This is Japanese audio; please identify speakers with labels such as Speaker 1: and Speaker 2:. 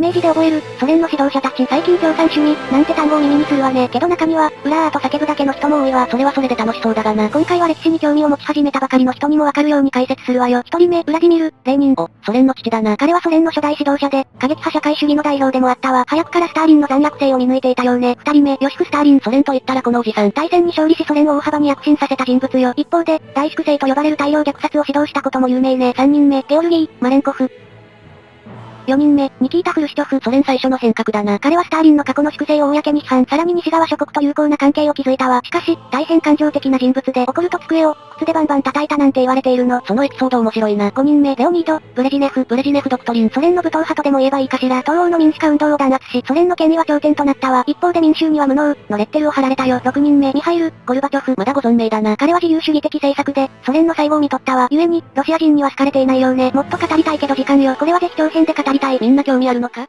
Speaker 1: メージで覚える、ソ連の指導者たち最近共産主義、なんて単語を耳にするわね。けど中には、うらーと叫ぶだけの人も多いわ。それはそれで楽しそうだがな。今回は歴史に興味を持ち始めたばかりの人にもわかるように解説するわよ。一人目、ウラディミル、レーニン。お、ソ連の父だな。彼はソ連の初代指導者で、過激派社会主義の代表でもあったわ。早くからスターリンの残虐性を見抜いていたようね。二人目、ヨシフ・スターリン。ソ連と言ったらこのおじさん。大戦に勝利しソ連を大幅に躍進させた人物よ。一方で、大粛清と呼ばれる大量虐殺を指導したことも有名ね。三人目、ゲオルギー・マレンコフ。4人目、ニキータ・フルシチョフ。ソ連最初の変革だな。彼はスターリンの過去の粛清を公に批判。さらに西側諸国と友好な関係を築いたわ。しかし、大変感情的な人物で、怒ると机を、靴でバンバン叩いたなんて言われているの。そのエピソード面白いな。5人目、レオニード・ブレジネフ。ブレジネフドクトリン。ソ連の武闘派とでも言えばいいかしら。東欧の民主化運動を弾圧し、ソ連の権威は頂点となったわ。一方で民衆には無能、のレッテルを貼られたよ。6人目、ミハイル・ゴルバチョフ。まだご存命だな。彼は自由主義的政策で、ソ連の最後を見とったわ。故に、ロシア人には好かれていないようね。もっと語りたいけど時間よ。これはぜひ長編で語りたい。みんな興味あるのか？